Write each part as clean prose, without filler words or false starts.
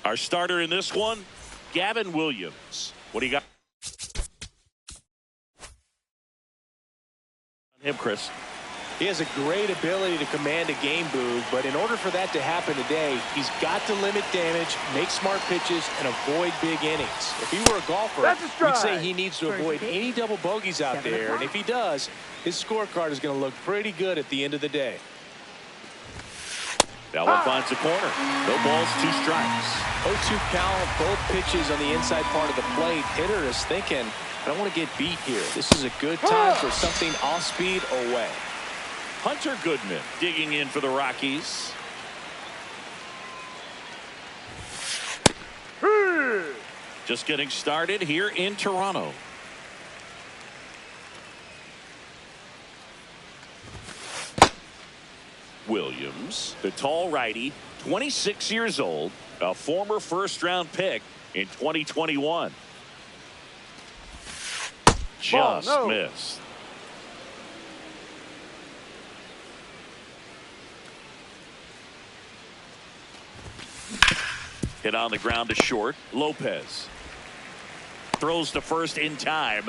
Our starter in this one, Gavin Williams. What do you got on him, Chris? He has a great ability to command a game, Boog, but in order for that to happen today, he's got to limit damage, make smart pitches, and avoid big innings. If he were a golfer, we'd say he needs to avoid any double bogeys out there, and if he does, his scorecard is going to look pretty good at the end of the day. That one finds the corner. No balls, 2 strikes. 0-2 count, both pitches on the inside part of the plate. Hitter is thinking, I don't want to get beat here. This is a good time for something off speed or way. Hunter Goodman digging in for the Rockies. Just getting started here in Toronto. Williams, the tall righty, 26 years old, a former first-round pick in 2021. Just missed. Hit on the ground to short. Lopez throws to first in time.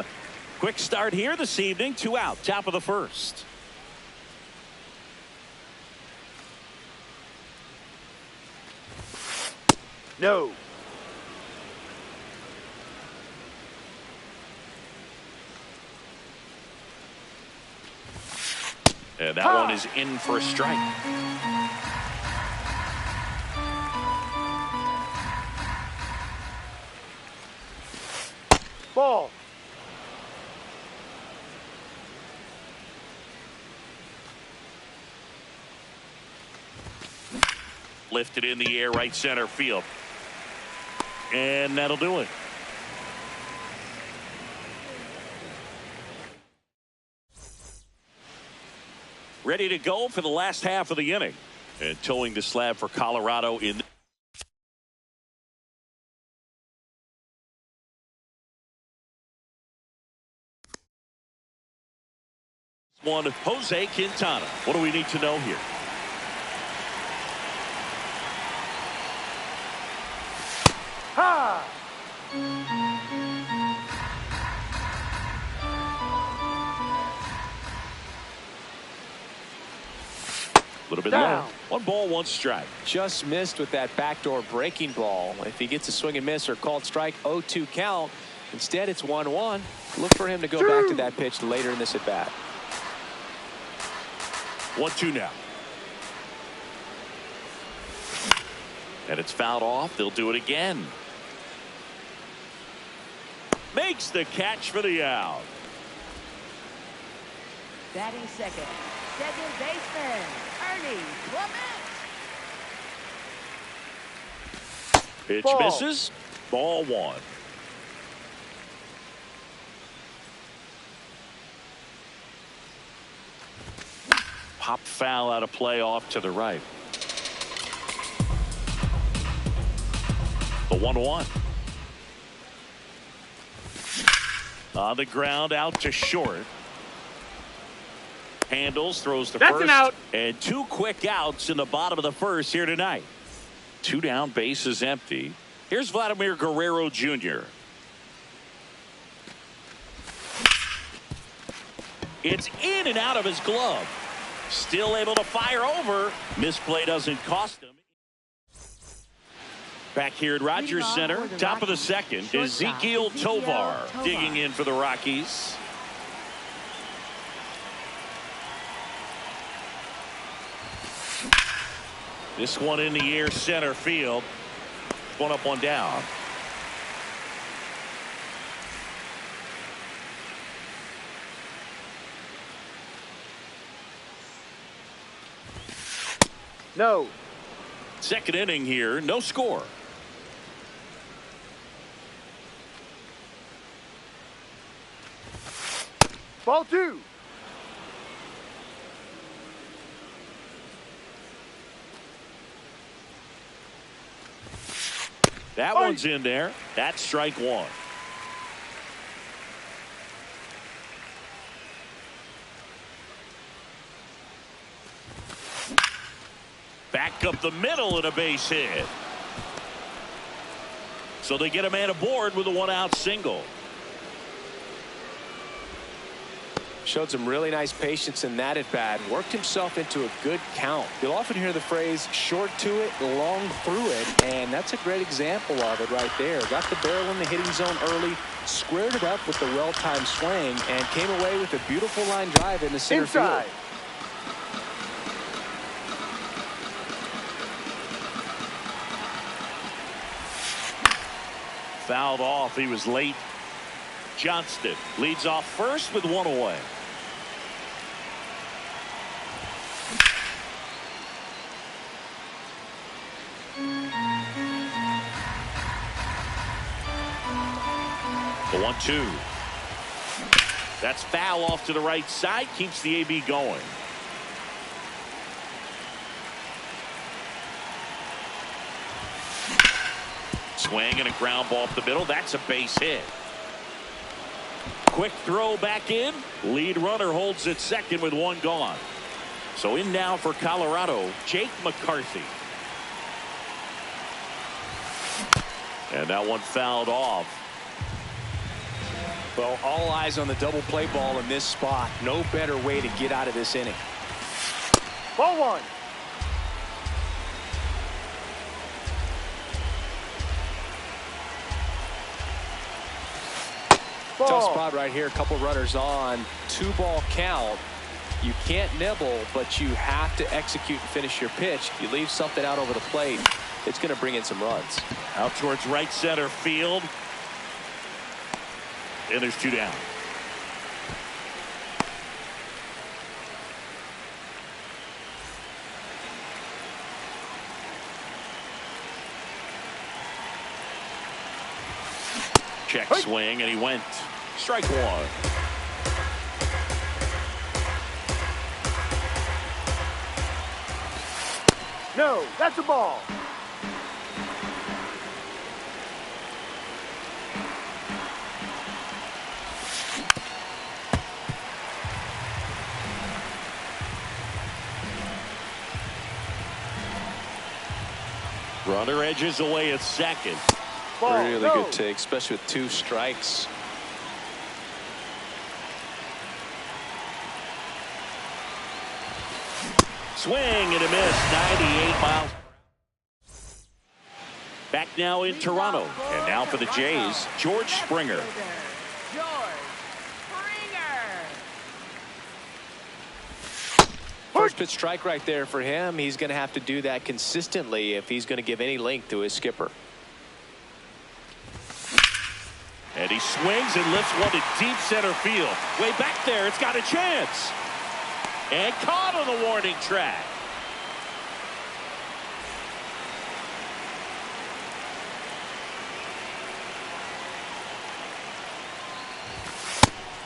Quick start here this evening. 2 out, top of the first. No. And that one is in for a strike. Ball. Lifted in the air, right center field. And that'll do it. Ready to go for the last half of the inning. And towing the slab for Colorado in one, Jose Quintana. What do we need to know here? Ha! A little bit low. 1 ball, 1 strike. Just missed with that backdoor breaking ball. If he gets a swing and miss or called strike, 0-2 count. Instead, it's 1-1. Look for him to go back to that pitch later in this at bat. 1-2 now. And it's fouled off. They'll do it again. Makes the catch for the out. Batting second baseman, Ernie Clement. Pitch Ball. misses. Ball 1. Pop foul out of play off to the right. The 1-1. On the ground, out to short. Handles, throws to That's first. an out. And 2 quick outs in the bottom of the first here tonight. 2 down, bases empty. Here's Vladimir Guerrero Jr. It's in and out of his glove. Still able to fire over. Misplay doesn't cost him. Back here at Rogers Center, top of the second, Ezekiel Tovar digging in for the Rockies. This one in the air, center field. 1 up, 1 down. No. Second inning here, no score. Ball 2. That one's in there. That's strike 1. Back up the middle and a base hit. So they get a man aboard with a one-out single. Showed some really nice patience in that at bat. Worked himself into a good count. You'll often hear the phrase short to it, long through it, and that's a great example of it right there. Got the barrel in the hitting zone early, squared it up with the well-timed swing, and came away with a beautiful line drive in the center field. Fouled off. He was late. Johnston leads off first with one away. The 1-2. That's foul off to the right side. Keeps the AB going. Swing and a ground ball up the middle. That's a base hit. Quick throw back in. Lead runner holds at second with one gone. So in now for Colorado, Jake McCarthy. And that one fouled off. Well, all eyes on the double play ball in this spot. No better way to get out of this inning. Ball one. Tough spot right here. A couple runners on. 2-ball count. You can't nibble, but you have to execute and finish your pitch. You leave something out over the plate, it's going to bring in some runs. Out towards right center field. And there's 2 down. Check swing, and he went. Strike one. No, that's a ball. Runner edges away at second. Ball, really no. good take, especially with 2 strikes. Swing and a miss. 98 miles. Back now in Toronto. And now for the Jays, George Springer. First pitch strike right there for him. He's going to have to do that consistently if he's going to give any length to his skipper. And he swings and lifts one to deep center field. Way back there, it's got a chance. And caught on the warning track.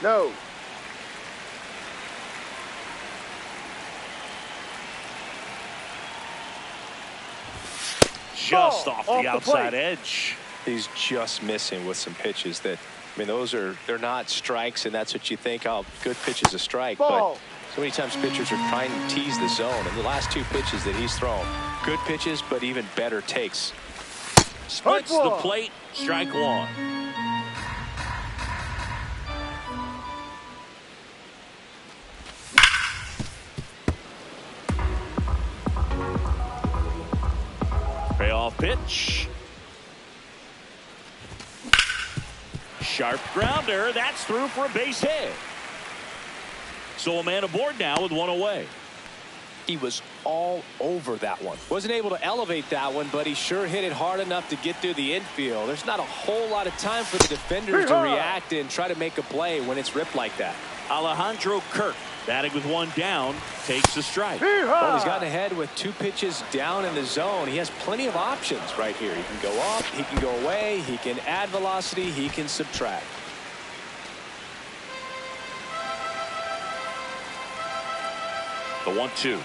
No. Just Ball, off off the the outside plate. edge. He's just missing with some pitches that, I mean, they're not strikes, and that's what you think, oh, good pitch is a strike. Ball. But so many times pitchers are trying to tease the zone, and the last 2 pitches that he's thrown, good pitches, but even better takes. Splits the plate. Strike one. Payoff pitch. Sharp grounder. That's through for a base hit. So a man aboard now with one away. He was all over that one. Wasn't able to elevate that one, but he sure hit it hard enough to get through the infield. There's not a whole lot of time for the defenders to react and try to make a play when it's ripped like that. Alejandro Kirk, batting with one down, takes the strike. Well, he's gotten ahead with 2 pitches down in the zone. He has plenty of options right here. He can go up, he can go away, he can add velocity, he can subtract. The 1-2.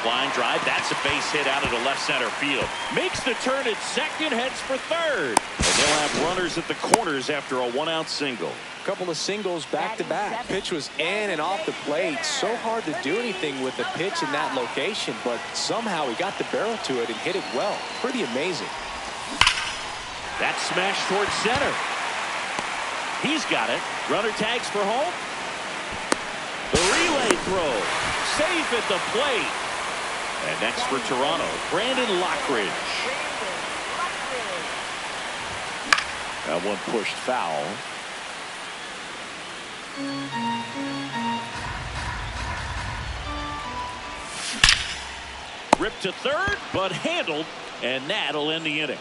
Line drive. That's a base hit out of the left center field. Makes the turn at second, heads for third. And they'll have runners at the corners after a 1-out single. A couple of singles back to back. Pitch was in and off the plate. So hard to do anything with the pitch in that location, but somehow he got the barrel to it and hit it well. Pretty amazing. That smash towards center. He's got it. Runner tags for home. The relay throw. Safe at the plate. And next for Toronto, Brandon Lockridge. That one pushed foul. Ripped to third, but handled, and that'll end the inning.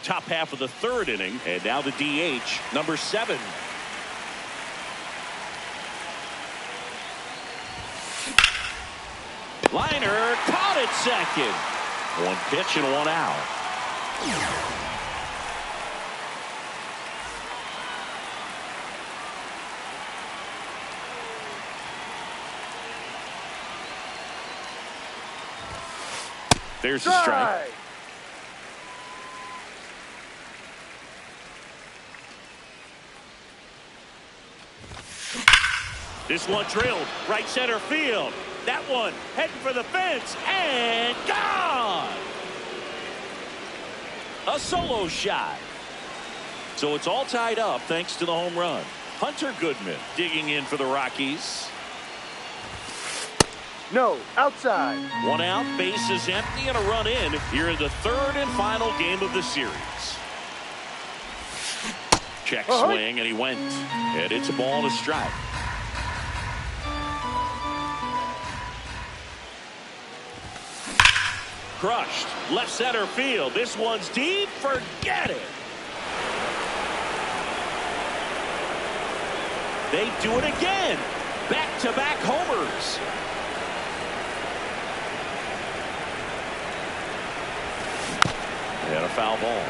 Top half of the third inning, and now the DH, number 7. Liner caught at second. One pitch and one out. There's the strike. This one drilled right center field. That one heading for the fence and gone. A solo shot. So it's all tied up thanks to the home run. Hunter Goodman digging in for the Rockies. No, outside. One out, base is empty, and a run in here in the third and final game of the series. Check swing, and he went. And it's a ball to strike. Crushed. Left center field. This one's deep. Forget it. They do it again. Back-to-back homers. And a foul ball.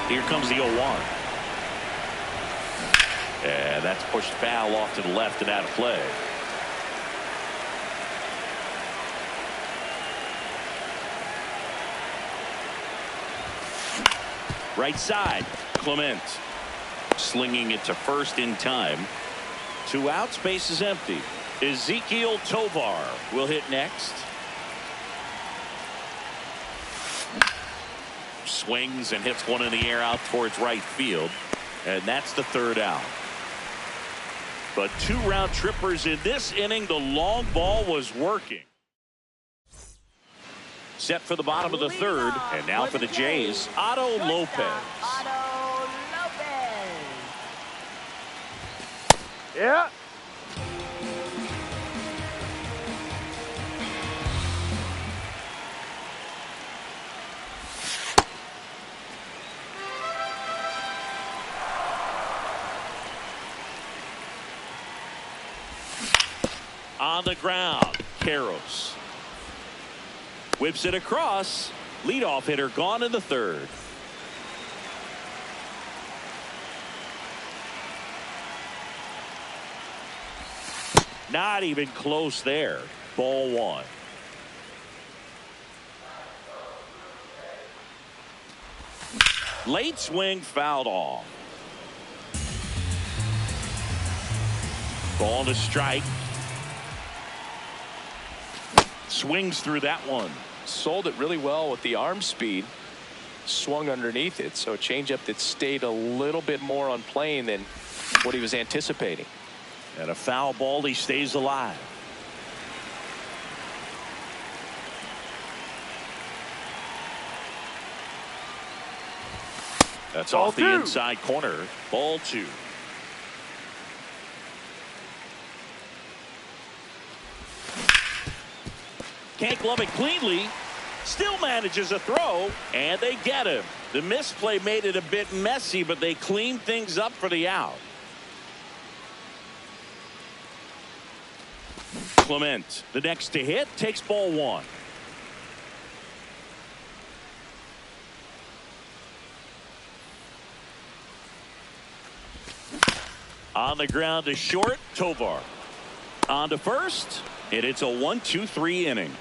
Here comes the 0-1. And that's pushed foul off to the left and out of play. Right side, Clement slinging it to first in time. 2 outs, base is empty. Ezekiel Tovar will hit next. Swings and hits one in the air out towards right field. And that's the 3rd out. But 2 round trippers in this inning. The long ball was working. Set for the bottom of the 3rd, and now for the Jays, Otto Lopez. Otto Lopez. Yeah. On the ground, Karros. Whips it across. Leadoff hitter gone in the 3rd. Not even close there. Ball 1. Late swing fouled off. Ball to strike. Swings through that one. Sold it really well with the arm speed. Swung underneath it, so a changeup that stayed a little bit more on plane than what he was anticipating. And a foul ball, he stays alive. That's Ball off the 2. inside corner. Ball 2. Can't glove it cleanly. Still manages a throw, and they get him. The misplay made it a bit messy, but they cleaned things up for the out. Clement, the next to hit, takes ball 1. On the ground to short, Tovar. On to first, and it's a 1-2-3 inning.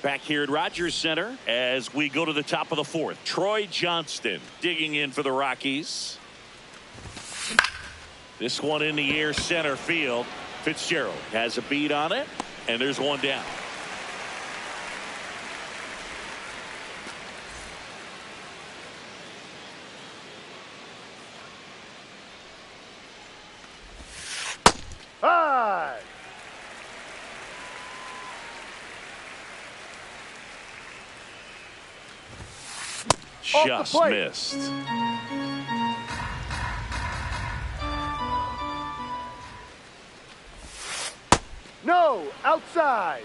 Back here at Rogers Center as we go to the top of the 4th. Troy Johnston digging in for the Rockies. This one in the air center field. Fitzgerald has a beat on it, and there's one down. High. Just missed. No, outside.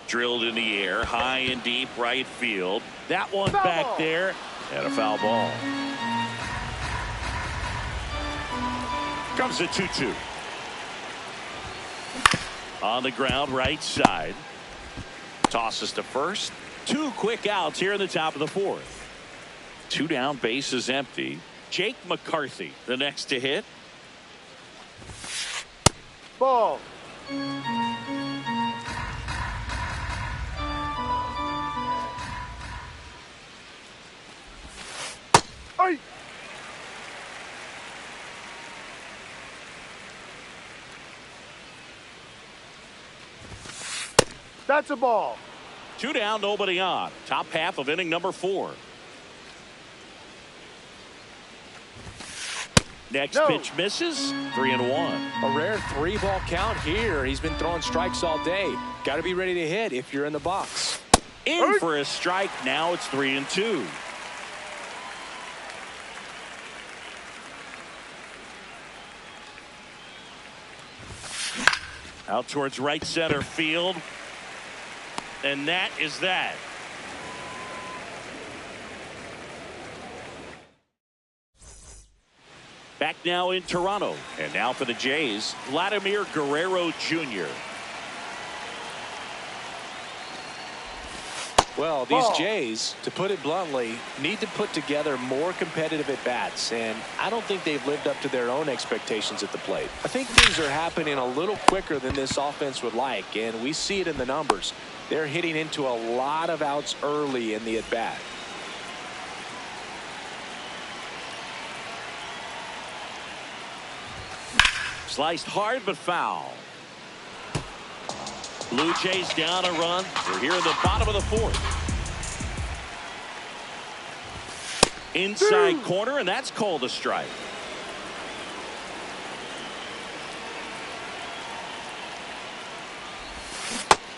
Drilled in the air, high and deep right field. That one back there, and a foul ball. Comes the 2-2. On the ground, right side. Tosses to first. 2 quick outs here in the top of the 4th. 2 down, bases empty. Jake McCarthy, the next to hit. Ball. Ay. That's a ball. 2 down, nobody on. Top half of inning number 4. Next pitch misses. 3-1. A rare 3-ball count here. He's been throwing strikes all day. Got to be ready to hit if you're in the box. In for a strike. Now it's 3-2. Out towards right center field. And that is that. Back now in Toronto. And now for the Jays, Vladimir Guerrero Jr. Well, these Jays, to put it bluntly, need to put together more competitive at-bats, and I don't think they've lived up to their own expectations at the plate. I think things are happening a little quicker than this offense would like, and we see it in the numbers. They're hitting into a lot of outs early in the at-bat. Sliced hard but foul. Blue Jays down a run. We're here in the bottom of the 4th. Inside corner, and that's called a strike.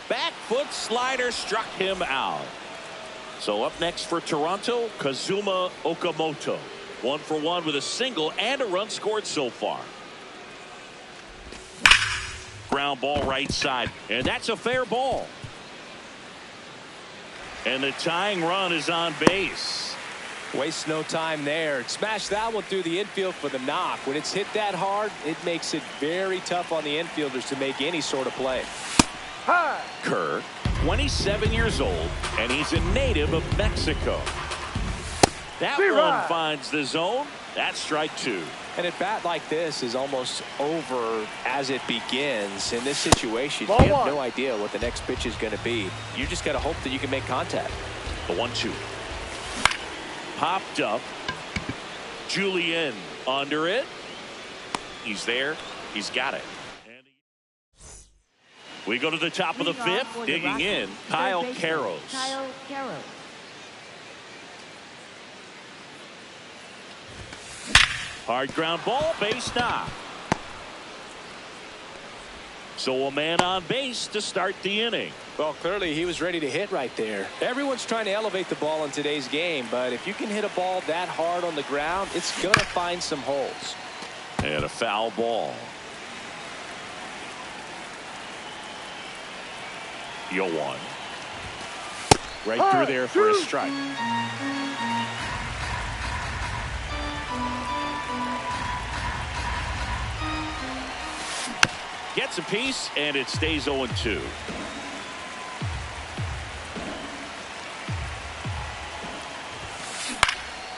Back foot slider struck him out. So up next for Toronto, Kazuma Okamoto. 1 for 1 with a single and a run scored so far. Ground ball right side, and that's a fair ball. And the tying run is on base. Waste no time there. Smash that one through the infield for the knock. When it's hit that hard, it makes it very tough on the infielders to make any sort of play. High. Kerr, 27 years old, and he's a native of Mexico. That one finds the zone. That's strike 2. An at-bat like this is almost over as it begins. In this situation, you have no idea what the next pitch is going to be. You just got to hope that you can make contact. The 1-2. Popped up. Julian under it. He's there. He's got it. We go to the top of the 5th. Digging in, Kyle Karros. Hard ground ball, base knock. So a man on base to start the inning. Well, clearly he was ready to hit right there. Everyone's trying to elevate the ball in today's game, but if you can hit a ball that hard on the ground, it's going to find some holes. And a foul ball. Yo one. Right through there for a strike. Gets a piece, and it stays 0-2.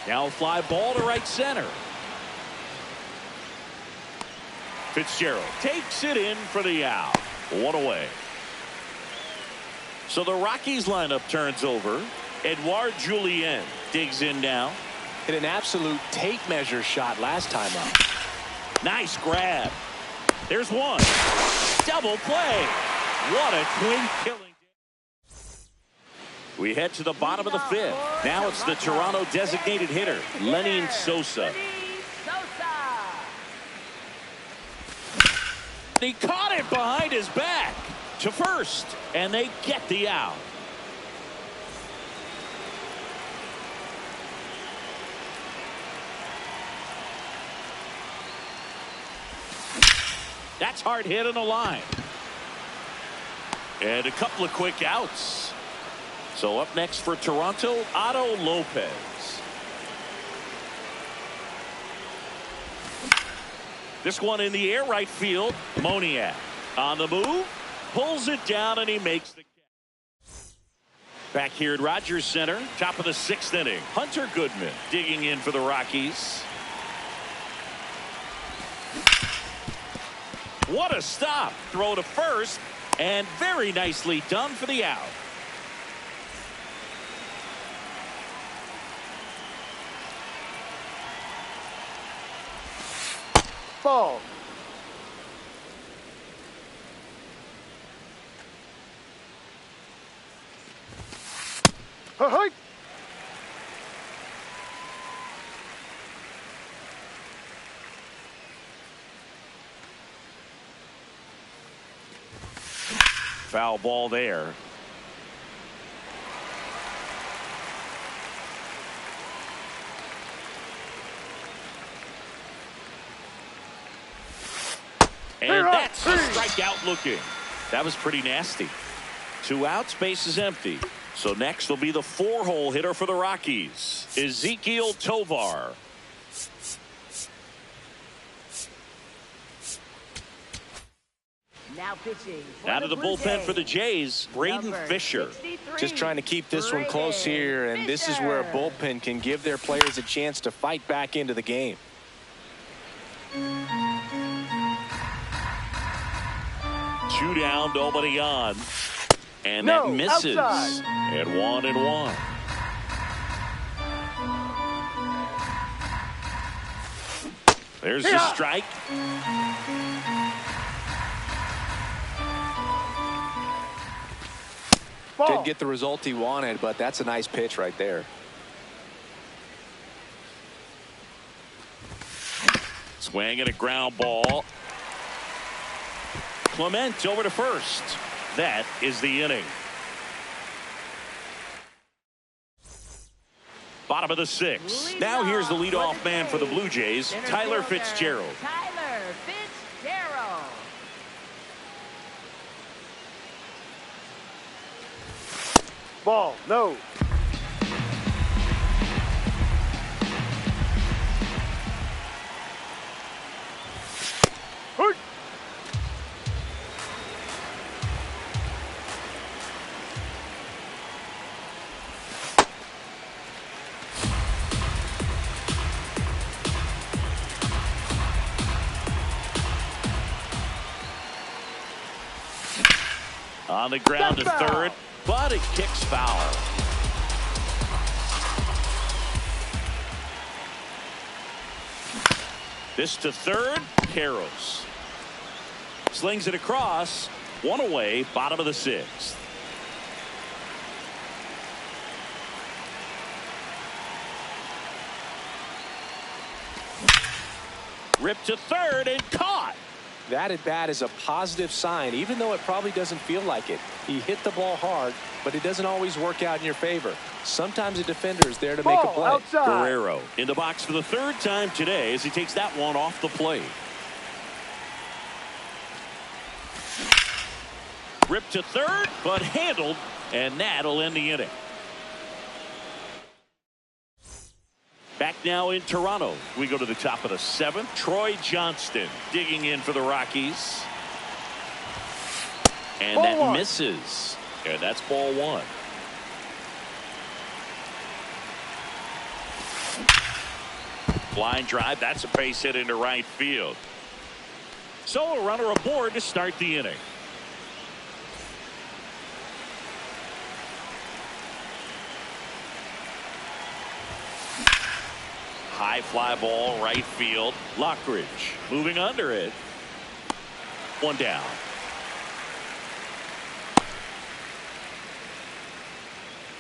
Now a fly ball to right center. Fitzgerald takes it in for the out. 1 away. So the Rockies lineup turns over. Edouard Julien digs in now. Hit an absolute tape measure shot last time up. Nice grab. There's one. Double play. What a twin killing. We head to the bottom of the fifth. Now it's the Toronto designated hitter, Lenin Sosa. He caught it behind his back to first, and they get the out. That's hard hit on the line. And a couple of quick outs. So up next for Toronto, Otto Lopez. This one in the air, right field. Moniak on the move, pulls it down, and he makes the catch. Back here at Rogers Center, top of the sixth inning. Hunter Goodman digging in for the Rockies. What a stop. Throw to first, and very nicely done for the out. Ball. Hey! Foul ball there. And that's a strikeout looking. That was pretty nasty. 2 outs, base is empty. So next will be the 4-hole hitter for the Rockies, Ezequiel Tovar. Now pitching. Out of the bullpen for the Jays, Braden Fisher. Just trying to keep this one close here, and this is where a bullpen can give their players a chance to fight back into the game. 2 down, nobody on. And No, that misses. outside. And 1-1. There's the strike. Ball. Didn't get the result he wanted, but that's a nice pitch right there. Swing and a ground ball. Clement over to first. That is the inning. Bottom of the sixth. Now here's the leadoff man for the Blue Jays, Tyler Fitzgerald. Tyler Fitzgerald. Ball. No. Hey! On the ground to third, but it kicks foul. This to third, Karros. Slings it across, 1 away, bottom of the sixth. Ripped to third and caught. That at bat is a positive sign, even though it probably doesn't feel like it. He hit the ball hard, but it doesn't always work out in your favor. Sometimes a defender is there to make a play. Outside. Guerrero in the box for the 3rd time today as he takes that one off the plate. Ripped to third, but handled, and that'll end the inning. Back now in Toronto. We go to the top of the 7th. Troy Johnston digging in for the Rockies. And that misses. And that's ball 1. Line drive. That's a base hit into right field. So a runner aboard to start the inning. High fly ball, right field. Lockridge moving under it. One down.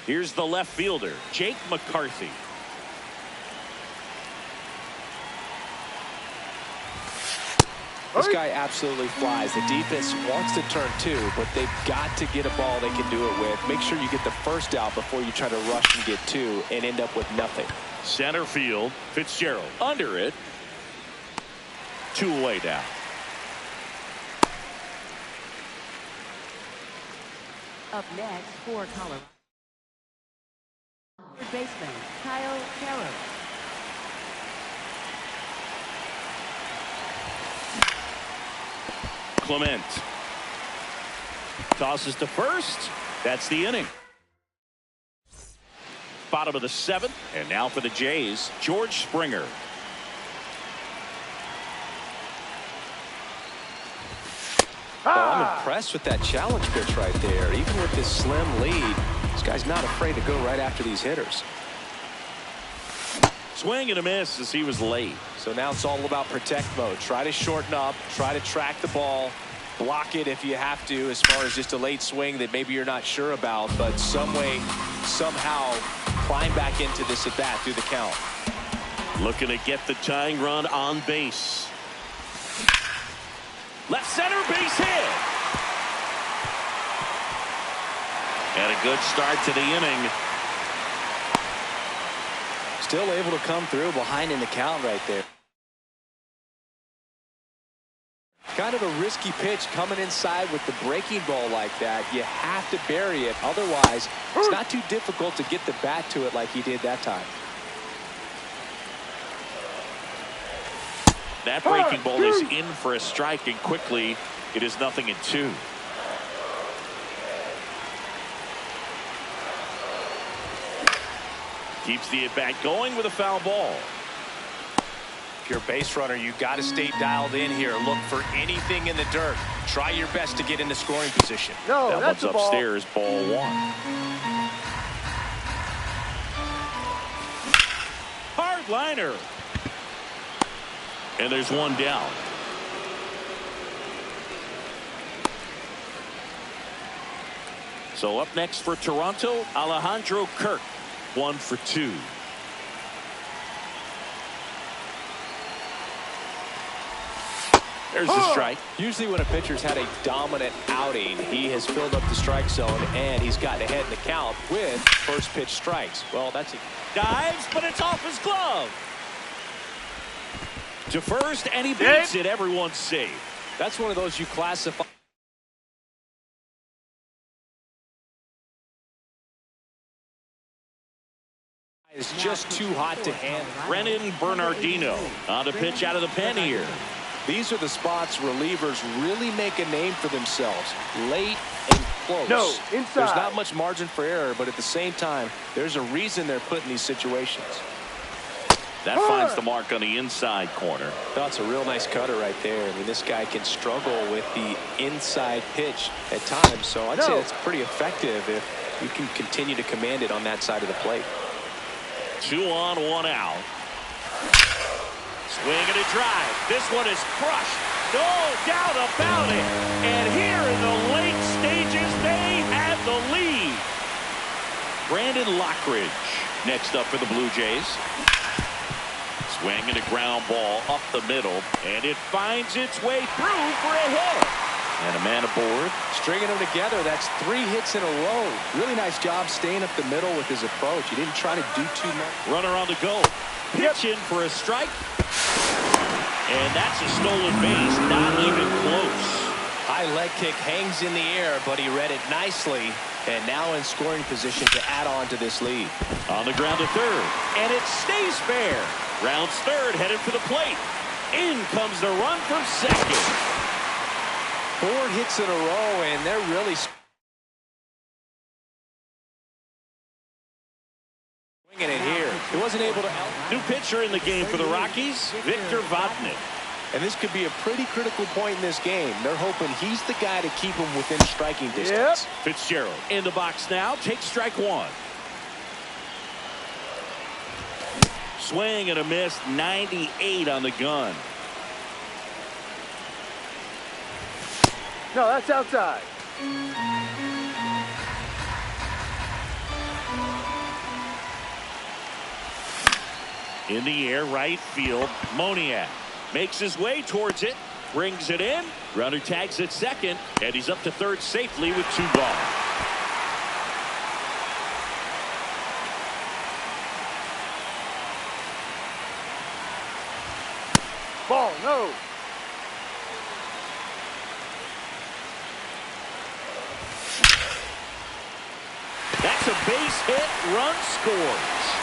Here's the left fielder, Jake McCarthy. This guy absolutely flies. The defense wants to turn two, but they've got to get a ball they can do it with. Make sure you get the first out before you try to rush and get two and end up with nothing. Center field, Fitzgerald under it. 2 away now. Up next for Colorado, third baseman Kyle Carroll. Clement tosses to first. That's the inning. Bottom of the 7th, and now for the Jays, George Springer. Well, I'm impressed with that challenge pitch right there. Even with this slim lead, this guy's not afraid to go right after these hitters. Swing and a miss as he was late. So now it's all about protect mode. Try to shorten up, try to track the ball, block it if you have to, as far as just a late swing that maybe you're not sure about, but some way, somehow climb back into this at bat through the count. Looking to get the tying run on base. Left center base hit. And a good start to the inning. Still able to come through behind in the count right there. Kind of a risky pitch coming inside with the breaking ball like that. You have to bury it. Otherwise, it's not too difficult to get the bat to it like he did that time. That breaking ball is in for a strike, and quickly it is 0-2. Keeps the at-bat going with a foul ball. If you're a base runner, you got to stay dialed in here. Look for anything in the dirt. Try your best to get into scoring position. No, that that's one's a upstairs, ball 1. Hard liner. And there's one down. So up next for Toronto, Alejandro Kirk. 1 for 2. There's the strike. Usually when a pitcher's had a dominant outing, he has filled up the strike zone and he's gotten ahead in the count with first pitch strikes. Well, that's a Dives, but it's off his glove. To first, and he beats it. Everyone's safe. That's one of those you classify. It's just too hot to handle. Brennan Bernardino on the pitch out of the pen here. These are the spots relievers really make a name for themselves. Late and close. No, inside. There's not much margin for error, but at the same time, there's a reason they're put in these situations. That finds the mark on the inside corner. That's a real nice cutter right there. I mean, this guy can struggle with the inside pitch at times, so I'd say it's pretty effective if you can continue to command it on that side of the plate. 2 on, 1 out. Swing and a drive. This one is crushed. No doubt about it. And here in the late stages, they have the lead. Brandon Lockridge next up for the Blue Jays. Swing and a ground ball up the middle, and it finds its way through for a hit. And a man aboard. Stringing them together, that's 3 hits in a row. Really nice job staying up the middle with his approach. He didn't try to do too much. Runner on the go. Pitch in for a strike. And that's a stolen base, not even close. High leg kick hangs in the air, but he read it nicely. And now in scoring position to add on to this lead. On the ground to third, and it stays fair. Rounds third, headed for the plate. In comes the run from second. 4 hits in a row, and they're really swinging it here. He wasn't able to help. New pitcher in the game for the Rockies, Victor Vodnik. And this could be a pretty critical point in this game. They're hoping he's the guy to keep him within striking distance. Fitzgerald in the box now, takes strike 1. Swing and a miss. 98 on the gun. No, that's outside. In the air, right field. Moniak makes his way towards it. Brings it in. Runner tags at second. And he's up to third safely with 2 gone. Ball, no. That's a base hit. Run scores.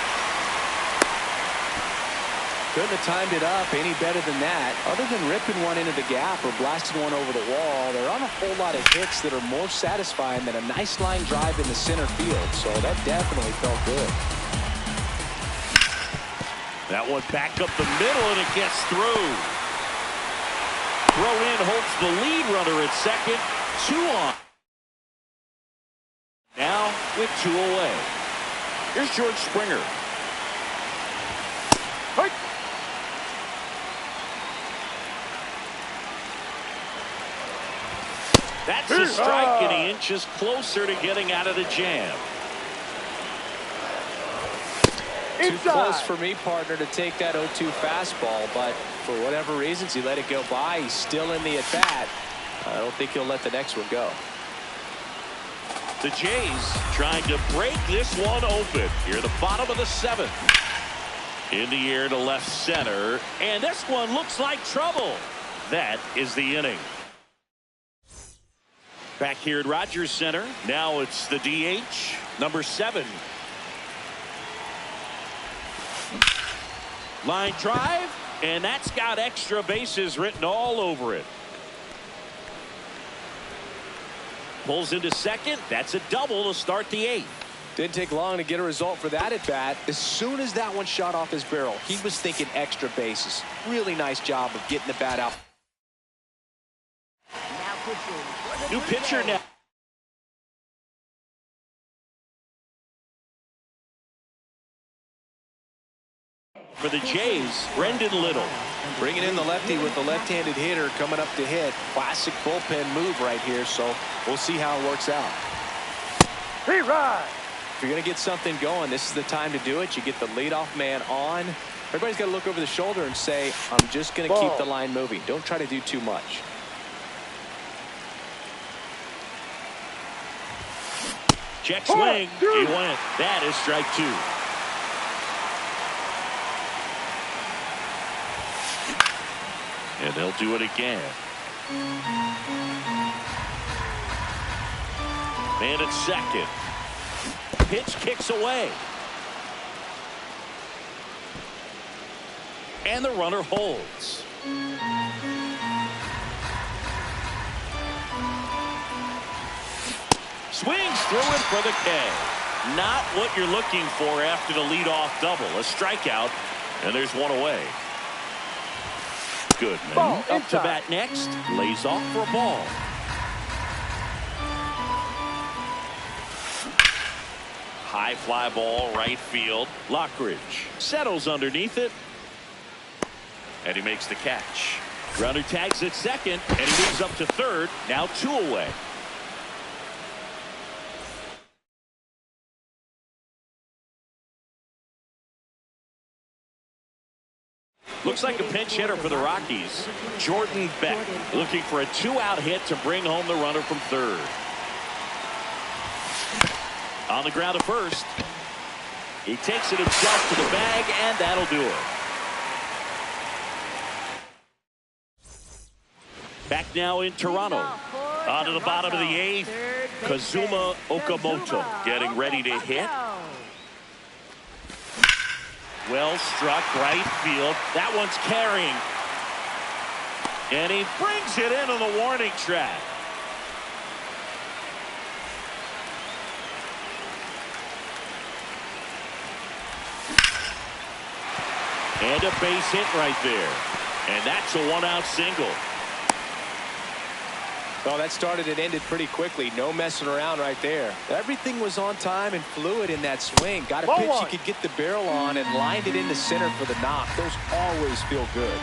Couldn't have timed it up any better than that. Other than ripping one into the gap or blasting one over the wall, there aren't a whole lot of hits that are more satisfying than a nice line drive in the center field. So that definitely felt good. That one back up the middle, and it gets through. Throw in holds the lead runner at second. 2 on. Now with 2 away. Here's George Springer. Hey. That's a strike, and he inches closer to getting out of the jam. Too close for me, partner, to take that 0-2 fastball, but for whatever reasons, he let it go by. He's still in the at-bat. I don't think he'll let the next one go. The Jays trying to break this one open. Here at the bottom of the 7th. In the air to left center, and this one looks like trouble. That is the inning. Back here at Rogers Center, now it's the DH, number 7. Line drive, and that's got extra bases written all over it. Pulls into second. That's a double to start the 8th. Didn't take long to get a result for that at bat. As soon as that one shot off his barrel, he was thinking extra bases. Really nice job of getting the bat out. New pitcher now. For the Jays, Brendan Little. Bringing in the lefty with the left-handed hitter coming up to hit. Classic bullpen move right here, so we'll see how it works out. He ride. If you're going to get something going, this is the time to do it. You get the leadoff man on. Everybody's got to look over the shoulder and say, I'm just going to keep the line moving. Don't try to do too much. Check swing. He went. That is strike 2. And they'll do it again. Man at second. Pitch kicks away. And the runner holds. Swings through it for the K. Not what you're looking for after the leadoff double. A strikeout, and there's one away. Goodman up to bat next. Lays off for a ball. High fly ball, right field. Lockridge settles underneath it. And he makes the catch. Runner tags at second, and he moves up to third. Now 2 away. Looks like a pinch hitter for the Rockies. Jordan Beck looking for a 2-out hit to bring home the runner from third. On the ground to first. He takes it himself to the bag, and that'll do it. Back now in Toronto. On to the bottom of the 8th. Kazuma Okamoto getting ready to hit. Well struck right field. That one's carrying. And he brings it into the warning track. And a base hit right there. And that's a 1-out single. Well, that started and ended pretty quickly. No messing around right there. Everything was on time and fluid in that swing. Got a pitch you could get the barrel on and lined it into center for the knock. Those always feel good.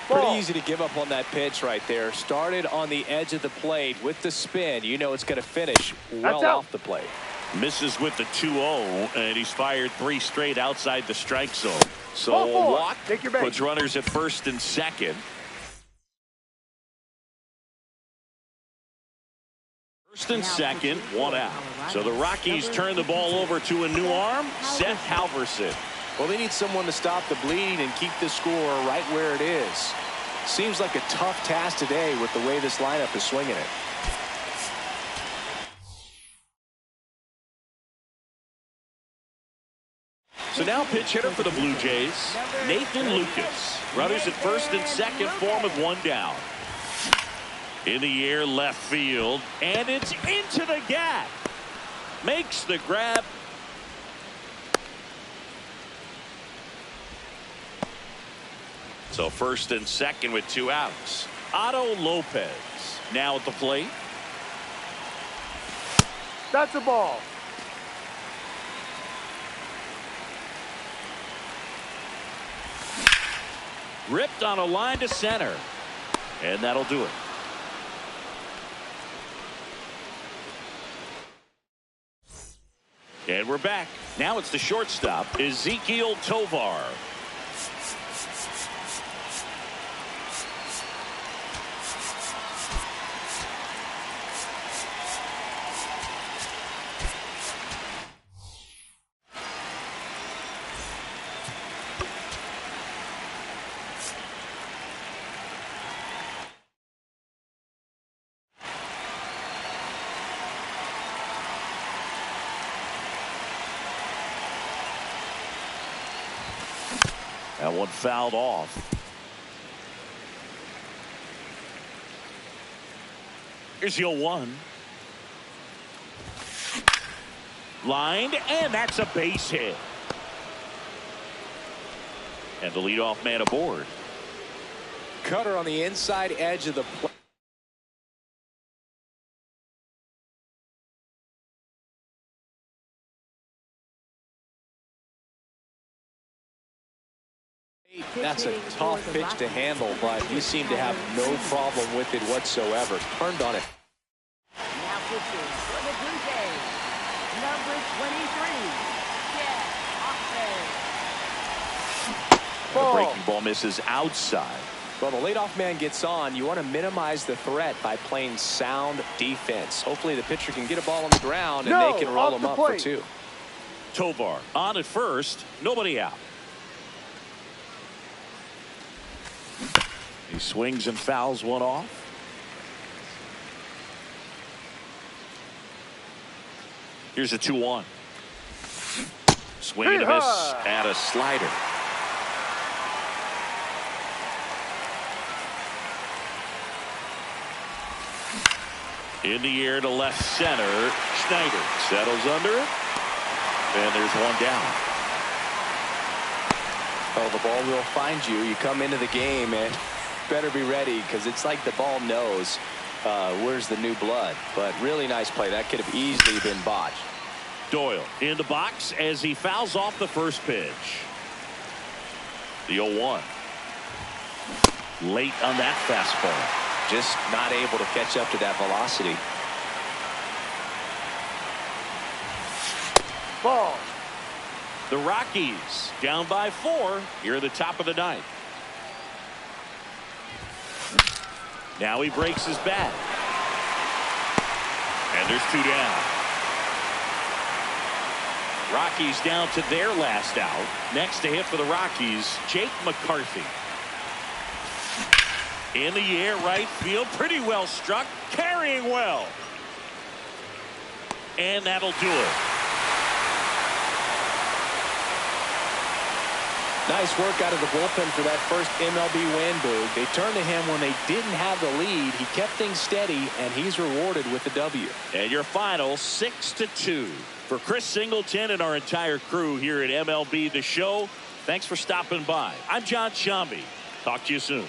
Pretty easy to give up on that pitch right there. Started on the edge of the plate with the spin. You know it's going to finish well off the plate. Misses with the 2-0, and he's fired 3 straight outside the strike zone. So a walk puts runners at first and second. First and second, 1 out. So the Rockies turn the ball over to a new arm, Seth Halverson. Well, they need someone to stop the bleeding and keep the score right where it is. Seems like a tough task today with the way this lineup is swinging it. So now pitch hitter for the Blue Jays, Nathan Lucas. Runners at first and second, form with 1 down. In the air, left field, and it's into the gap. Makes the grab. So first and second with 2 outs. Otto Lopez now at the plate. That's a ball. Ripped on a line to center. And that'll do it. And we're back. Now it's the shortstop, Ezekiel Tovar. That one fouled off. Here's the 0-1. Lined, and that's a base hit. And the leadoff man aboard. Cutter on the inside edge of the plate. That's a tough pitch to handle, but he seemed to have no problem with it whatsoever. Turned on it. Now pitching for the Blue Jays, number 23, Jeff Hoffman. The breaking ball misses outside. Well, the leadoff man gets on. You want to minimize the threat by playing sound defense. Hopefully the pitcher can get a ball on the ground and they can roll him up for 2. Tovar on at first, nobody out. He swings and fouls one off. Here's a 2-1. Swing and a miss at a slider. In the air to left center. Schneider settles under it. And there's 1 down. Oh, the ball will find you. You come into the game and better be ready because it's like the ball knows where's the new blood. But really nice play. That could have easily been botched. Doyle in the box as he fouls off the first pitch. The 0-1. Late on that fastball. Just not able to catch up to that velocity. Ball. The Rockies down by 4 here at the top of the 9th. Now he breaks his bat. And there's 2 down. Rockies down to their last out. Next to hit for the Rockies, Jake McCarthy. In the air, right field, pretty well struck, carrying well. And that'll do it. Nice work out of the bullpen for that first MLB win, Boog. They turned to him when they didn't have the lead. He kept things steady, and he's rewarded with the W. And your final 6-2. For Chris Singleton and our entire crew here at MLB The Show, thanks for stopping by. I'm John Shambi. Talk to you soon.